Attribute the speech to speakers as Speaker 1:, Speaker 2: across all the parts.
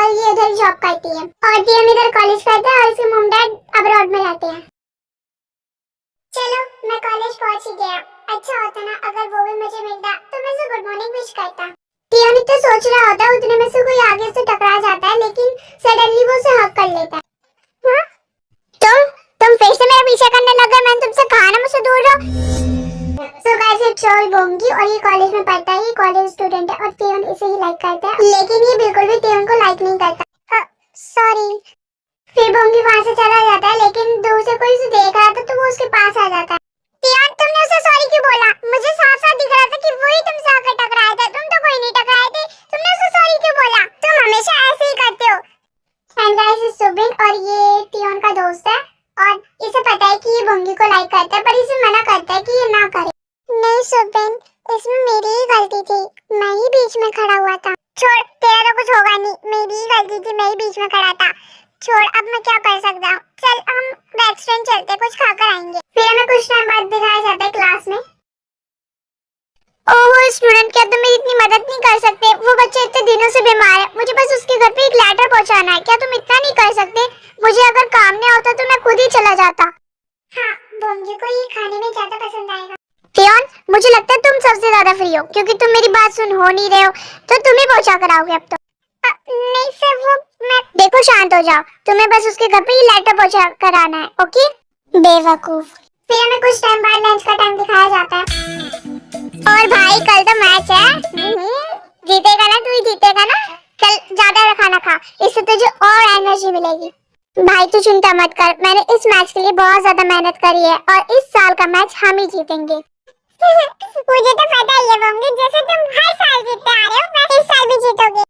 Speaker 1: और ये इधर जॉब करती है और टियोन इधर कॉलेज करता है और इसके मॉम डैड अब्रॉड में रहते हैं। चलो मैं कॉलेज पहुंच ही गया। अच्छा होता ना अगर वो भी मुझे मिलता तो मैं उसे गुड मॉर्निंग विश करता। टियोन तो सोच रहा होता उतने में से कोई आगे से टकरा जाता है, लेकिन सडनली वो उसे हक कर लेता है। हाँ? तुम फिर से मेरा पीछा करने लगे। मैंने तुमसे कहा ना मुझसे दूर रहो। So guys it's all Bongi और ये कॉलेज में पढ़ता है, ये कॉलेज स्टूडेंट है और टियोन इसे ही लाइक करता है, लेकिन ये बिल्कुल भी टियोन को लाइक नहीं करता। सॉरी। फिर बोंगी वहां से चला जाता है, लेकिन दूर से कोई उसे देख रहा था तो वो उसके पास आ जाता है। टियोन तुमने उसे सॉरी क्यों बोला? मुझे साफ साफ दिख रहा था कि वही तुमसे आकर टकराया था, तुम तो कोई नहीं टकराए थे। तुमने उसे सॉरी क्यों बोला? तुम हमेशा ऐसे ही करते हो। एंड गाइस इस सुबिन और ये टियोन का दोस्त है और इसे पता है कि ये बोंगी को लाइक करता है, पर इसे मना करता है कि ये ना करे। नहीं सुबिन, इसमें मेरी ही गलती थी, मैं ही बीच में खड़ा हुआ था। छोड़, तेरा तो कुछ होगा नहीं, मेरी ही गलती थी, मैं ही बीच में खड़ा था। छोड़, अब मैं क्या कर सकता हूँ। चल हम रेस्टोरेंट चलते, कुछ खाकर आएंगे। फिर हमें कुछ टाइम बाद दिखाया जाता है क्लास में। ओह स्टूडेंट, क्या तुम मेरी इतनी मदद नहीं कर सकते? वो बच्चा इतने दिनों से बीमार है, मुझे बस उसके घर पे एक लेटर पहुंचाना है। क्या तुम इतना नहीं कर सकते? मुझे अगर काम नहीं होता तो मैं खुद ही चला जाता। हाँ, बोंगी को ये खाने में ज्यादा पसंद आएगा। टियोन, मुझे लगता है तुम सबसे ज्यादा फ्री हो, क्योंकि तुम मेरी बात सुन हो नहीं रहे हो, तो तुम ही पहुंचा कर आओगे अब तो। नहीं सर, वो मैं देखो शांत हो जाओ, तुम्हें बस उसके घर पे ये लेटर पहुंचा कर आना है, ओके? बेवकूफ। फिर हमें कुछ टाइम बाद लंच का टाइम दिखाया जाता है। और भाई कल तो मैच है, जीतेगा ना? तू ही जीतेगा ना? चल ज्यादा खाना खा, इससे तुझे और एनर्जी मिलेगी। भाई तू चिंता मत कर, मैंने इस मैच के लिए बहुत ज्यादा मेहनत करी है और इस साल का मैच हम ही जीतेंगे। मुझे तो पता ही है बोंगी, जैसे तुम हर साल जीतते आ रहे हो वैसे इस साल भी जीतोगे।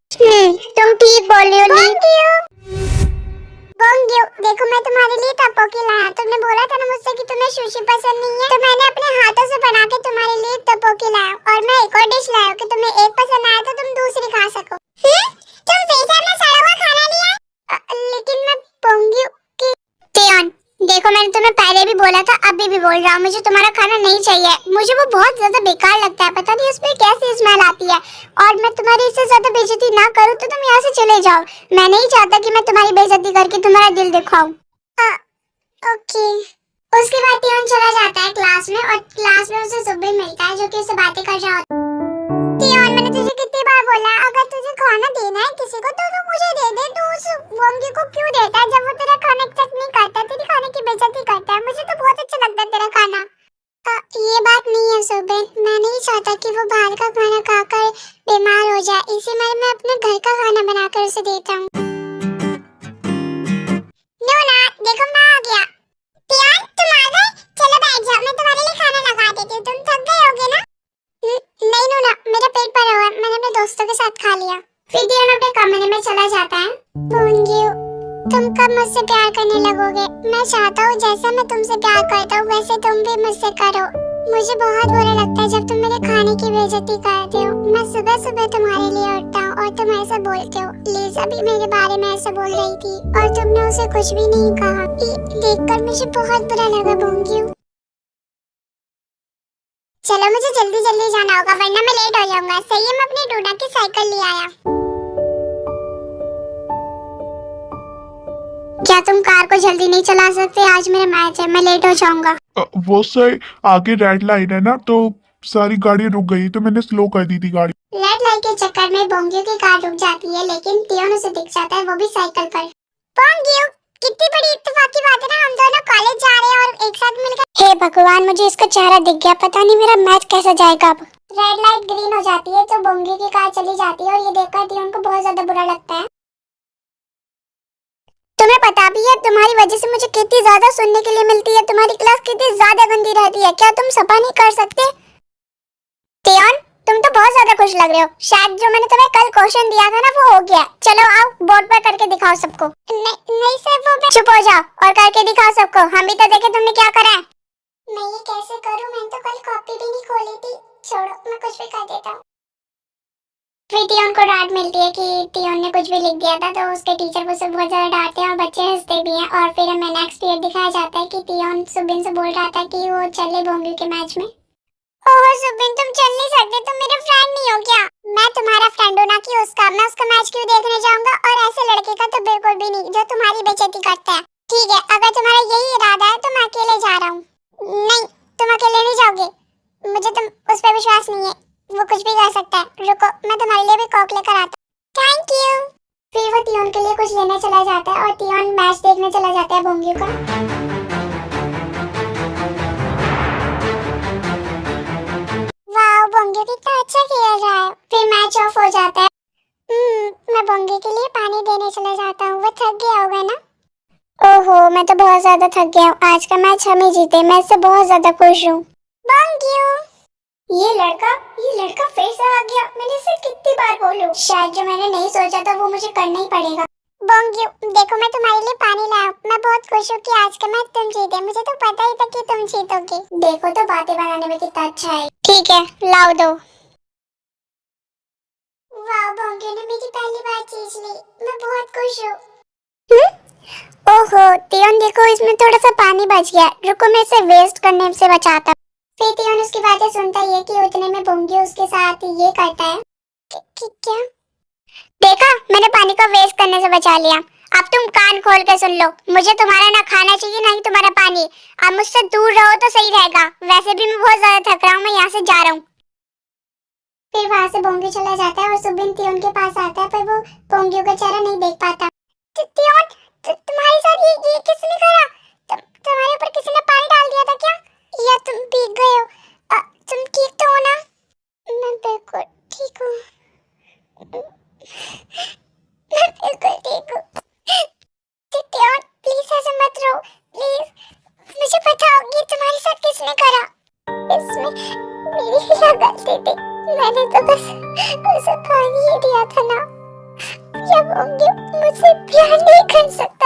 Speaker 1: तुम ठीक बोल रही हो। बोंगी देखो, मैं तुम्हारे लिए तपोकी लाया। तुमने बोला था ना मुझसे कि तुम्हें सुशी पसंद नहीं है, तो मैंने अपने हाथों से बना के तुम्हारे लिए तपोकी लाया और मैं एक और डिश लाया कि तुम्हें एक पसंद आया तो तुम दूसरी खा सको। तुम फिर से अपना सड़ा हुआ खाना लिया? लेकिन मैं बोंगी की टियोन, देखो मैंने तुम्हें पहले भी बोला था, अभी भी बोल रहा हूँ, मुझे तुम्हारा खाना नहीं चाहिए। मुझे वो बहुत ज्यादा बेकार लगता है, पता नहीं उसमें कैसी स्मेल आती है। और मैं तुम्हारी इससे ज्यादा बेइज्जती ना करूँ तो तुम यहाँ से चले जाओ। मैं नहीं चाहता कि मैं तुम्हारी बेइज्जती करके तुम्हारा दिल दिखाऊं। ओके। उसके बाद टियोन चला जाता है क्लास में और क्लास में उसे सुबिन मिलता है जो कि उससे बातें कर रहा होता है। टियोन, मैंने तुझे कितनी बार बोला अगर तुझे खाना देना है किसी को तो तू मुझे दे दे। तू उस बोंगी को क्यों देता है जब वो तेरा खाना एक्सेप्ट नहीं करता, तेरे खाने की बेइज्जती करता है? मुझे तो बहुत अच्छा लगता है तेरा खाना। ये बात नहीं है सुबिन, मैं नहीं चाहता कि वो बाहर का खाना खाकर बीमार हो जाए, इसीलिए मैं अपने घर का खाना बनाकर उसे देता हूँ। नोना, देखो मैं आ गया। टियोन तुम आ गए? चलो बैठ जाओ, मैं तुम्हारे लिए खाना लगा देती हूँ। तुम थक गए होगे ना? नहीं नोना, मेरा पेट भरा हुआ है, मैंने अपने दोस्तों के साथ खा लिया। फिर टियोन अपने कमरे में चला जाता है। बोंगी तुम कब मुझसे प्यार करने लगोगे? मैं चाहता हूँ जैसा मैं तुमसे प्यार करता हूँ वैसे तुम भी मुझसे करो। मुझे बहुत बुरा लगता है जब तुम मेरे खाने की बेइज्जती करते हो। मैं सुबह सुबह तुम्हारे लिए उठता हूँ और तुम ऐसा बोलते हो। लीजा भी मेरे बारे में ऐसा बोल रही थी और तुमने उसे कुछ भी नहीं कहा। देखकर मुझे बहुत बुरा लगा बोंगी। चलो मुझे जल्दी जल्दी जाना होगा वरना मैं लेट हो जाऊंगा। सही है, मैं अपनी डोना की साइकिल ले आया। क्या तुम कार को जल्दी नहीं चला सकते? आज मेरा मैच है, मैं लेट हो जाऊंगा।
Speaker 2: वो सर आगे रेड लाइट है ना, तो सारी गाड़ी रुक गई तो मैंने स्लो कर दी थी गाड़ी।
Speaker 1: रेड लाइट के चक्कर में बोंगियो की कार रुक जाती है, लेकिन टियोन उसे दिख जाता है, वो भी साइकिल पर। बोंगियो, कितनी बड़ी इत्तेफाक की बात है ना, हम दोनों कॉलेज जा रहे हैं और एक साथ मिलकर। हे भगवान, मुझे इसका चेहरा दिख गया, पता नहीं मेरा मैच कैसा जाएगा अब। रेड लाइट ग्रीन हो जाती है तो बोंगियो की कार चली जाती है और ये देखकर टियोन को बहुत ज्यादा बुरा लगता है। तुम्हें पता भी है तुम्हारी वजह से मुझे कितनी ज्यादा सुनने के लिए मिलती है, तुम्हारी क्लास कितनी ज्यादा गंदी रहती है, क्या तुम सफा नहीं कर सकते? टियोन, तुम तो बहुत ज्यादा खुश लग रहे हो, शायद जो मैंने तुम्हें कल क्वेश्चन दिया था ना वो हो गया। चलो आओ बोर्ड पर करके दिखाओ सबको। नहीं सर, वो चुप हो जाओ और करके दिखाओ सबको, हम भी तो देखे तुमने क्या करा है। मैं ये कैसे करूं, मैंने तो कल कॉपी भी नहीं खोली थी। छोड़ो, मैं कुछ भी कर देता हूँ। फिर टियोन को डांट मिलती है कि टियोन ने कुछ भी लिख दिया था, तो उसके टीचर उसे बहुत ज्यादा डांटते हैं और बच्चे हंसते भी हैं। और फिर हमें नेक्स्ट पीरियड दिखाया जाता है कि टियोन सुबिन से बोल रहा था कि वो चले बोंगी के मैच में। ओहो सुबिन, तुम चल नहीं सकते, तुम मेरे फ्रेंड नहीं हो क्या? मैं तुम्हारा फ्रेंड हूं ना कि उसका। मैं उसका मैच क्यों देखने जाऊंगा, और ऐसे लड़के का तो बिल्कुल भी नहीं जो तुम्हारी बेइज्जती करता है। ठीक है, अगर तुम्हारा यही इरादा है तो मैं अकेले जा रहा हूँ। नहीं, तुम अकेले नहीं जाओगे, मुझे तुम उस पर विश्वास नहीं है, वो कुछ भी कर सकता है। रुको, मैं तुम्हारे लिए भी कोक लेकर आता हूँ। Thank you. फिर वो तियोन के लिए कुछ लेने चला जाता है और तियोन मैच देखने चला जाता है बोंगियो का। वाह, बोंगियो कितना अच्छा खेल रहा है। फिर मैच ऑफ हो जाता है। मैं बोंगियो के लिए पानी देने चला जाता हूँ, वो थक गया होगा ना। ओहो, मैं तो बहुत ज्यादा थक गया हूँ, आज का मैच हम ही जीते, मैं इससे बहुत ज्यादा खुश हूँ। बोंगियो, ये लड़का फिर से आ गया। मैंने इसे कितनी बार बोलूं, शायद जो मैंने नहीं सोचा था वो मुझे करना ही पड़ेगा। बोंगियो, देखो मैं तुम्हारे लिए पानी लाया। मैं बहुत खुश हूँ कि आज का मैच तुम जीते, मुझे तो पता ही था कि तुम जीतोगे। देखो तो बातें बनाने में कितना अच्छा है। ठीक है, लाओ दो। वाह, बोंगियो ने मेरी पहली बार जीत ली, मैं बहुत खुश हूँ। ओहो तियोन, देखो इसमें थोड़ा सा पानी बच गया, रुको मैं इसे वेस्ट करने से बचाता। फिर तियोन उसकी बातें सुनता ही है कि उतने में बोंगियो उसके साथ ये करता है। क्या? देखा, मैंने पानी को वेस्ट करने से बचा लिया। अब तुम कान खोल के सुन लो, मुझे तुम्हारा ना खाना चाहिए ना ही तुम्हारा पानी। अब मुझसे दूर रहो तो सही रहेगा, वैसे भी मैं बहुत ज्यादा थक रहा हूँ, मैं यहाँ से जा रहा हूँ। फिर वहाँ से बोंगियो चला जाता है और सुबिन तियोन के पास आता है, पर वो बोंगियो का चेहरा नहीं देख पाता। तियोन, तुम्हारे साथ ये किसने करा? तुम्हारे ऊपर किसी ने पानी डाल दिया था क्या, या तुम भीग गए हो? तुम ठीक तो हो ना? मैं बिल्कुल ठीक हूँ, मैं बिल्कुल ठीक हूँ। तियोन प्लीज ऐसे मत रो, प्लीज मुझे बताओ ये तुम्हारे साथ किसने करा? इसमें मेरी क्या गलती थी, मैंने तो बस उसे पानी ही दिया था ना। जब होंगे मुझसे प्यार नहीं कर सकते।